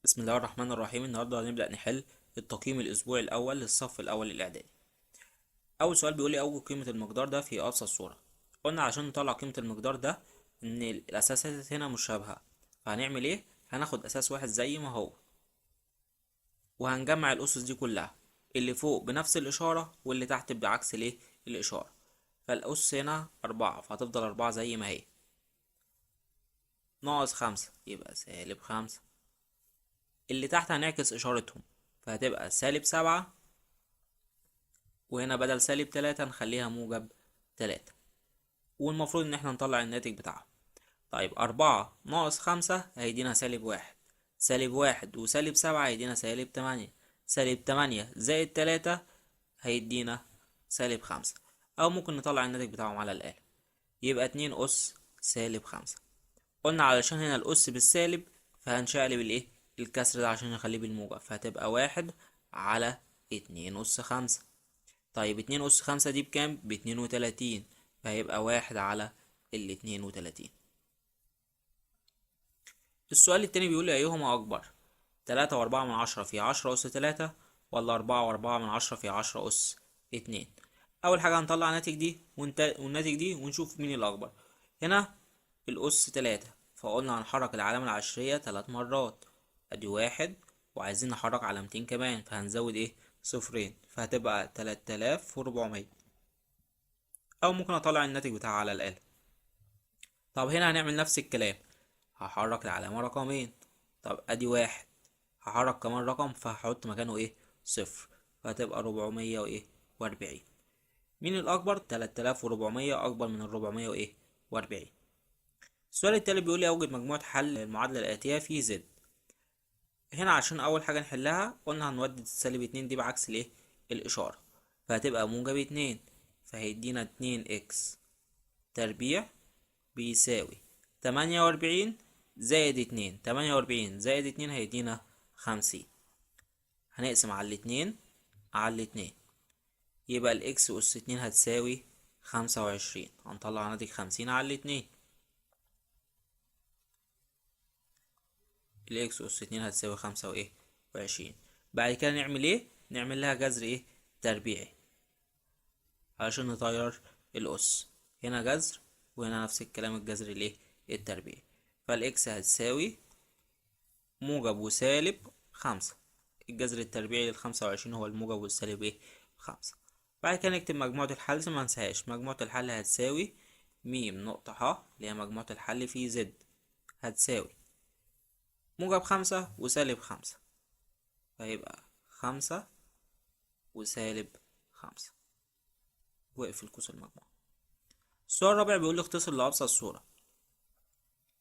بسم الله الرحمن الرحيم. النهارده هنبدأ نحل التقييم الأسبوعي الأول للصف الأول الإعدادي. أول سؤال بيقول لي أوجد قيمة المقدار ده في أبسط صورة. قلنا عشان نطلع قيمة المقدار ده إن الأساسات هنا مشابهة، فهنعمل إيه؟ هناخد أساس واحد زي ما هو، وهنجمع الأسس دي كلها، اللي فوق بنفس الإشارة واللي تحت بعكس الإيه؟ الإشارة. فالأس هنا 4، فهتفضل 4 زي ما هي، ناقص 5 يبقى -5. اللي تحت هنعكس إشارتهم، فهتبقى -7، وهنا بدل -3 نخليها -3. والمفروض ان احنا نطلع الناتج بتاعها. طيب 4 ناقص 5 هيدينا -1، -1 وسالب 7 هيدينا -8، -8 زائد 3 هيدينا -5. او ممكن نطلع الناتج بتاعهم على الآلة، يبقى 2 أس -5. قلنا علشان هنا الأس بالسالب فهنشقلب الايه الكسر ده عشان نخليه بالموجب، فهتبقى 1 على 2 أس 5. طيب 2 أس 5 دي بكام؟ ب32، فهيبقى 1 على 32. السؤال التاني بيقول لي أيهما أكبر؟ 3 و4 من 10 في 10 أس 3، ولا 4 و4 من 10 في 10 أس 2؟ أول حاجة هنطلع الناتج دي والناتج دي ونشوف مين الأكبر. هنا الأس 3، فقلنا هنحرك العلامة العشرية 3 مرات، أدي 1، وعايزين نحرك علامتين كمان فهنزود إيه؟ صفرين، فهتبقى 3400. او ممكن اطلع الناتج بتاعها على الآلة. طب هنا هنعمل نفس الكلام، هحرك العلامة رقمين. طب ادي 1، هحرك كمان رقم فهحط مكانه ايه؟ صفر، فهتبقى 400 وايه؟ و40. مين الاكبر؟ 3400 اكبر من 400 وايه؟ و40. السؤال التالت بيقول لي اوجد مجموعة حل المعادلة الآتية في زد. هنا عشان اول حاجة نحلها قلنا هنودي -2 دي بعكس الايه؟ الاشارة، فهتبقى -2، فهيدينا 2x تربيع بيساوي 48 زائد 2. 48 زائد 2 هيدينا 50. هنقسم على الاتنين على الاتنين، يبقى الإكس أس 2 هتساوي 25. هنطلع ناتج 50 على الاتنين. الإكس أس 2 هتساوي 25. بعد كده نعمل إيه؟ نعمل لها جذر إيه؟ تربيعي علشان نطير الأس. هنا جذر وهنا نفس الكلام الجذر الإيه؟ التربيعي. فالإكس هتساوي موجب وسالب 5. الجذر التربيعي لل25 هو الموجب والسالب ايه؟ 5. بعد كده نكتب مجموعة الحل عشان مننساهاش. مجموعة الحل هتساوي م نقطة ح اللي هي مجموعة الحل في زد، هتساوي موجب 5 وسالب 5، فهيبقى 5 وسالب 5. واقفل قوس المجموعة. السؤال الرابع بيقول لي اختصر لأبسط صورة.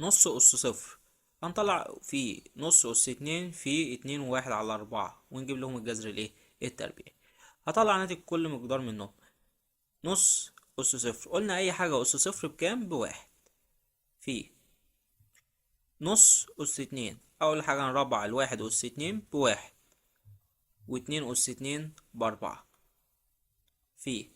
نص أس صفر، هنطلع في نص أس 2 في 2 و1 على 4 ونجيب لهم الجذر الايه؟ التربيعي. هطلع ناتج كل مقدار منهم. نص أس صفر، قلنا أي حاجة أس صفر بكام؟ ب1. في نص أس 2، أول حاجة نربع الواحد أس 2 ب1، و2 أس 2 ب4. في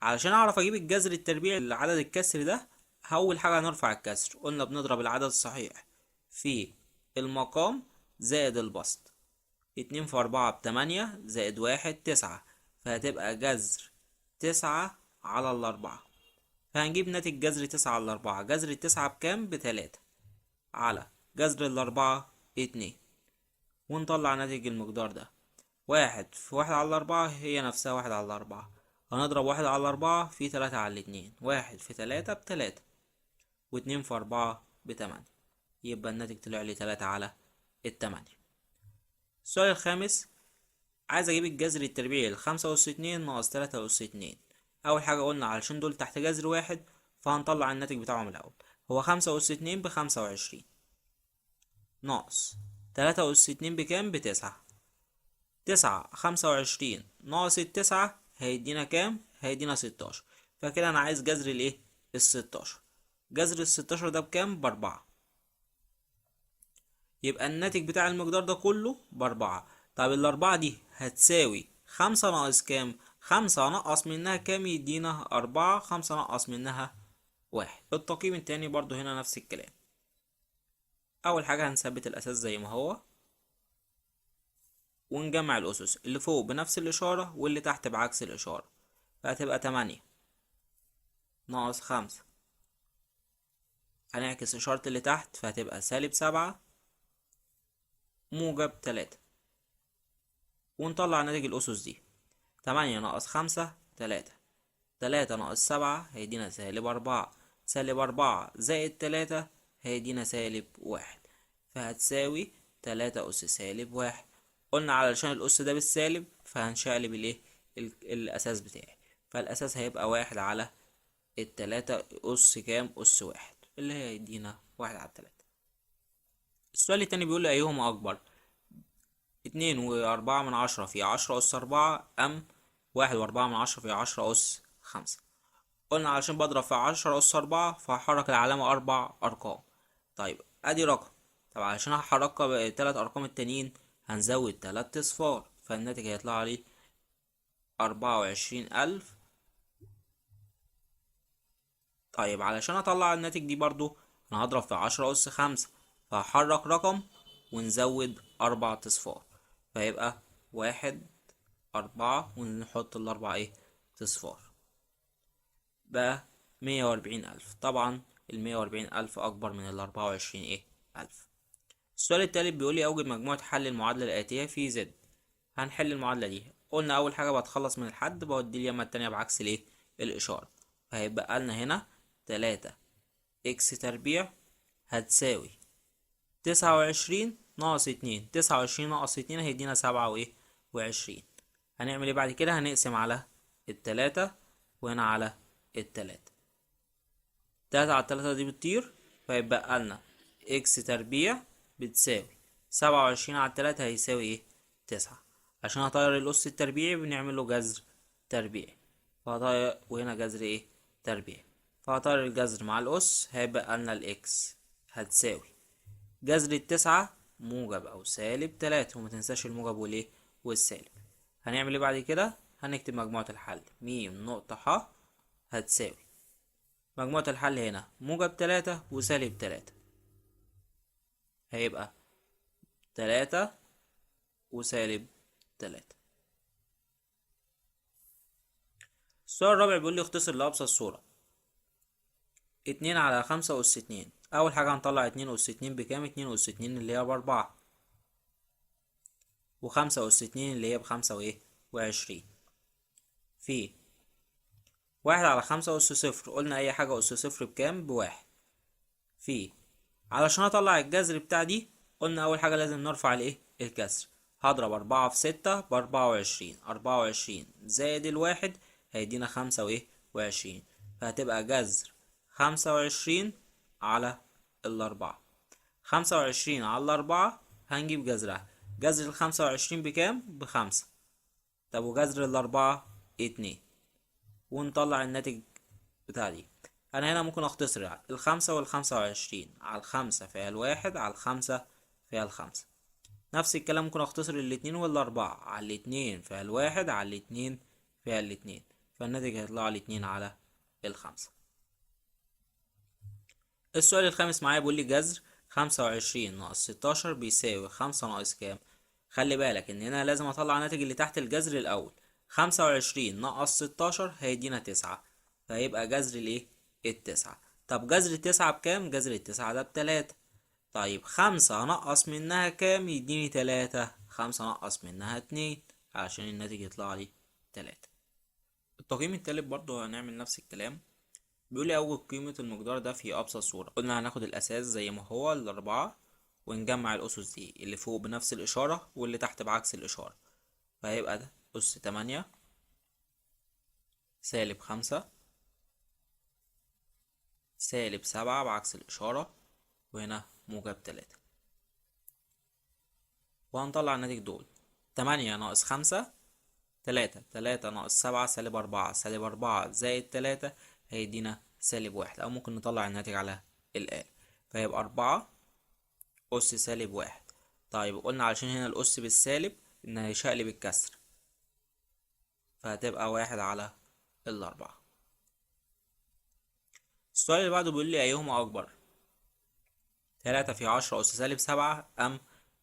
علشان أعرف أجيب الجذر التربيعي لعدد الكسر ده، أول حاجة هنرفع الكسر. قلنا بنضرب العدد الصحيح في المقام زائد البسط. 2 في 4 ب8 زائد 1 9، فهتبقى جذر 9 على 4. فهنجيب ناتج جذر 9 على 4. جذر 9 بكام؟ ب3 على جذر 4 2، ونطلع ناتج المقدار ده. 1 في 1 على 4 هي نفسها 1 على 4. هنضرب 1 على 4 في 3 على 2. 1 في 3 ب3، و2 في 4 ب8، يبقى الناتج طلع لي 3 على 8. السؤال الخامس، عايز اجيب الجذر التربيعي ل5 أس 2 ناقص 3 أس 2. أول حاجة قلنا علشان دول تحت جذر واحد فهنطلع الناتج بتاعهم الأول. هو 5 أس 2 ب25 ناقص 3 أس 2 بكام؟ ب9. 9 25 ناقص ال9 هيدينا كام؟ هيدينا 16. فكده أنا عايز جذر الإيه؟ ال16. جذر ال16 ده بكام؟ ب4. يبقى الناتج بتاع المقدار ده كله ب4. طب ال4 دي هتساوي 5 ناقص كام؟ 5 نقص منها كام يدينا 4. 5 نقص منها 1. التقييم التاني برضو هنا نفس الكلام. أول حاجة هنثبت الأساس زي ما هو، ونجمع الأسس اللي فوق بنفس الإشارة واللي تحت بعكس الإشارة، فهتبقى 8 ناقص 5. هنعكس إشارة اللي تحت فهتبقى -7 موجب 3، ونطلع ناتج الأسس دي. 8 ناقص 5 3، 3 ناقص 7 هيدينا -4، -4 زائد 3 هيدينا -1، فهتساوي 3 أس -1. قلنا علشان الأس ده بالسالب فهنشقلب الأساس بتاعي، فالأساس هيبقى 1 على 3 أس كام؟ أس 1، اللي هي يدينا 1 على 3. السؤال التاني بيقول لي أيهما أكبر، 2.4 في 10 أس 4 أم 1.4 في 10 أس 5. قلنا علشان بضرب في 10 أس 4 فهحرك العلامة 4 أرقام. طيب أدي رقم، طب علشان هحركها بالتلات أرقام التانيين هنزود 3 أصفار، فالناتج هيطلع لي 24,000. طيب علشان أطلع الناتج دي برضو أنا هضرب في 10 أس 5، فهحرك رقم ونزود 4 أصفار، فيبقى 1 4 ونحط الأربع أصفار بقى 140,000. طبعا 140,000 أكبر من 24,000. السؤال التالت بيقول لي أوجد مجموعة حل المعادلة الآتية في زد. هنحل المعادلة دي. قلنا أول حاجة بتخلص من الحد بودي اليمة التانية بعكس الإشارة، فهيبقى لنا هنا 3 إكس تربيع هتساوي 29 ناقص 2. 29 ناقص 2 هيدينا 27. هنعمل ايه بعد كده؟ هنقسم على 3 وهنا على 3. 3 على 3 دي بتطير، فيبقى لنا إكس تربيع بتساوي 27 على 3 هيساوي 9. عشان هطير الأس التربيعي بنعمل له جذر تربيعي، فهطير وهنا جذر تربيعي، فهطير الجذر مع الأس هيبقى لنا الإكس هتساوي جذر 9 موجب أو -3، وما تنساش الموجب والسالب. هنعمل ايه بعد كده؟ هنكتب مجموعة الحل م نقطة ح هتساوي مجموعة الحل هنا موجب 3 وسالب 3، هيبقى 3 وسالب 3. السؤال الرابع بيقول لي اختصر لأبسط صورة. 2 على 5 أس 2. أول حاجة هنطلع 2 أس 2 بكام؟ 2 أس 2 اللي هي ب4، و5 أس 2 اللي هي ب25. في 1 على 5 أس 0. قلنا أي حاجة أس 0 بكام؟ ب1. في علشان أطلع الجذر بتاع دي قلنا أول حاجة لازم نرفع الكسر. هضرب 4 في 6 ب24. 24 زائد الواحد هيدينا 25، فهتبقى جذر 25 على 4. 25 على 4 هنجيب جذرها. جذر 25 بكام؟ ب5. طب وجذر 4 2، ونطلع الناتج بتاع دي. انا هنا ممكن اختصر ال5 وال25 على ال5 فيها ال1 على ال5 فيها ال5. نفس الكلام ممكن اختصر ال2 وال4 على ال2 فيها ال1 على ال2 فيها ال2، فالناتج هيطلع لي 2 على ال5. السؤال الخامس معايا بيقول لي جذر 25 ناقص 16 بيساوي 5 ناقص كام؟ خلي بالك ان هنا لازم اطلع الناتج اللي تحت الجذر الاول. 25 ناقص 16 هيدينا 9، فهيبقى جذر ال9. طب جذر 9 بكام؟ جذر 9 ده ب3. طيب 5 نقص منها كام؟ يديني 3. 5 نقص منها 2 عشان الناتج يطلع لي 3. التقييم التالت برضو هنعمل نفس الكلام. بيقول لي أوجد قيمة المقدار ده في أبسط صورة. قلنا هناخد الأساس زي ما هو ال4 ونجمع الأسس دي، اللي فوق بنفس الإشارة واللي تحت بعكس الإشارة، فهيبقى ده أس 8 -5 -7 بعكس الإشارة، وهنا -3. وهنطلع الناتج دول. 8 ناقص 5 3، 3 ناقص 7 -4، -4 زائد 3 هيدينا -1، أو ممكن نطلع الناتج على الآلة، فيبقى 4 أس -1. طيب قلنا علشان هنا الأس بالسالب إن هيشقلب الكسر، فهتبقى 1 على 4. السؤال اللي بعده بيقول لي أيهما أكبر، 3 في 10 أس -7 أم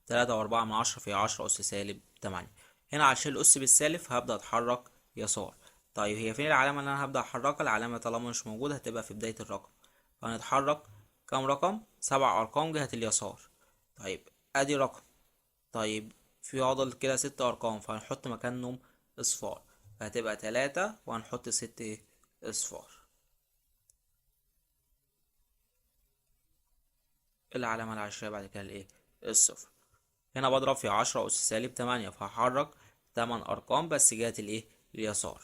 3.4 في 10 أس سالب 8. هنا عشان الأس بالسالب هبدأ أتحرك يسار. طيب هي فين العلامة اللي أنا هبدأ أحركها؟ العلامة طالما مش موجودة هتبقى في بداية الرقم، فهنتحرك كام رقم؟ 7 أرقام جهة اليسار. طيب أدي رقم. طيب في عضل كده 6 أرقام، فهنحط مكانهم اصفار، فهتبقى 3 وهنحط 6 اصفار. العلامة العشرية بعد كده الايه؟ الصفر. هنا بضرب في 10 أس سالب 8، فهحرك 8 أرقام بس جهة الايه؟ اليسار.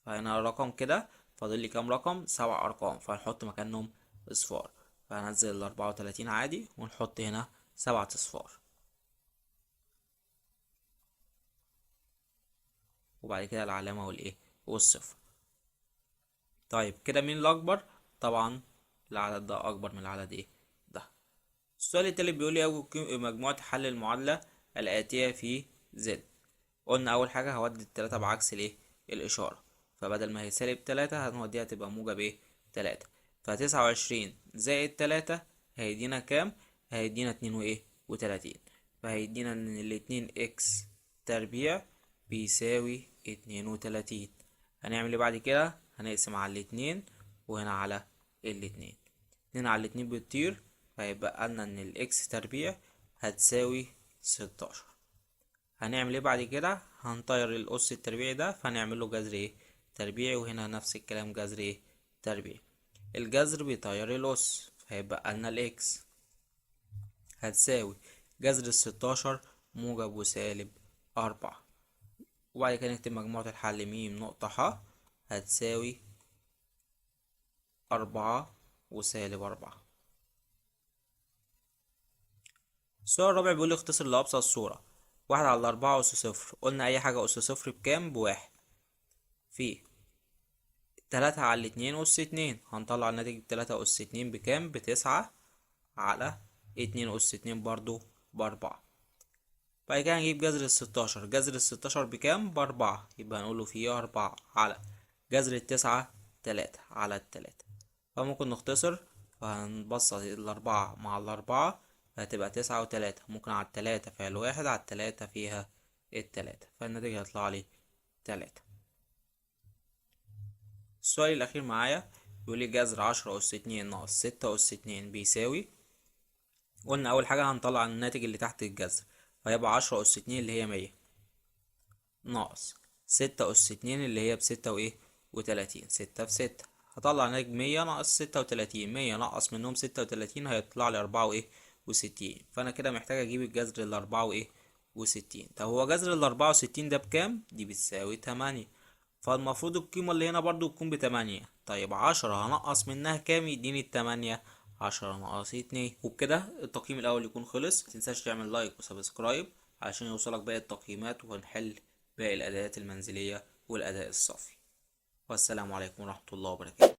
فهنا رقم كده، فاضل لي كام رقم؟ 7 أرقام، فهنحط مكانهم اصفار، فهنزل ال34 عادي ونحط هنا 7 اصفار. وبعد كده العلامة والايه؟ والصفر. طيب كده مين الأكبر؟ طبعا العدد ده أكبر من العدد ايه؟ ده. السؤال التالت بيقول لي أوجد مجموعة حل المعادلة الآتية في زد. قلنا أول حاجة هودي التلاتة بعكس الايه؟ الإشارة، فبدل ما هي -3 هنوديها تبقى موجب ايه؟ 3. ف29 زائد 3 هيدينا كام؟ هيدينا 2 فهيدينا إن الاتنين إكس تربيع بيساوي 32. هنعمل ايه بعد كده؟ هنقسم على الاتنين وهنا على الاتنين. 2 على 2 بتطير، فيبقى لنا ان الاكس تربيع هتساوي 16. هنعمل ايه بعد كده؟ هنطير الاس التربيعي ده، فهنعمل له جذر ايه؟ تربيعي، وهنا نفس الكلام جذر ايه؟ تربيعي. الجذر بيطير الاس، فيبقى لنا الاكس هتساوي جذر ال16 موجب وسالب 4. وبعد كده نكتب مجموعة الحل م نقطة ح هتساوي 4 وسالب 4. السؤال الرابع بيقول لي اختصر لأبسط صورة. 1/4 أس صفر. قلنا أي حاجة أس صفر بكام؟ بواحد. في 3/2 أس 2. هنطلع الناتج 3 أس 2 بكام؟ ب9/2 أس 2 برضو ب4. بعد كده هنجيب جذر ال16. جذر ال16 بكام؟ ب4، يبقى هنقوله فيه 4 على جذر ال9 3/3. فممكن نختصر، فهنبسط ال4 مع ال4 فهتبقى 9 و3. ممكن على 3 فيها الواحد، على 3 فيها ال3، فالناتج هيطلع لي 3. السؤال الأخير معايا بيقول لي جذر 10 أس 2 ناقص 6 أس 2 بيساوي. قلنا أول حاجة هنطلع الناتج اللي تحت الجذر، فيبقى 10 أس 2 اللي هي 100 ناقص 6 أس 2 اللي هي ب6 و30. 6 في 6 هطلع ناتج 100 ناقص 36. 100 نقص منهم 36 هيطلع لي 64. فأنا كده محتاج أجيب الجذر ال64. طب هو جذر ال64 ده بكام؟ دي بتساوي 8، فالمفروض القيمة اللي هنا برضو تكون ب8. طيب 10 هنقص منها كام يديني ال8؟ 10 ناقص 2. وبكده التقييم الأول يكون خلص. متنساش تعمل لايك وسبسكرايب عشان يوصلك باقي التقييمات، وهنحل باقي الأداءات المنزلية والأداء الصفي. والسلام عليكم ورحمة الله وبركاته.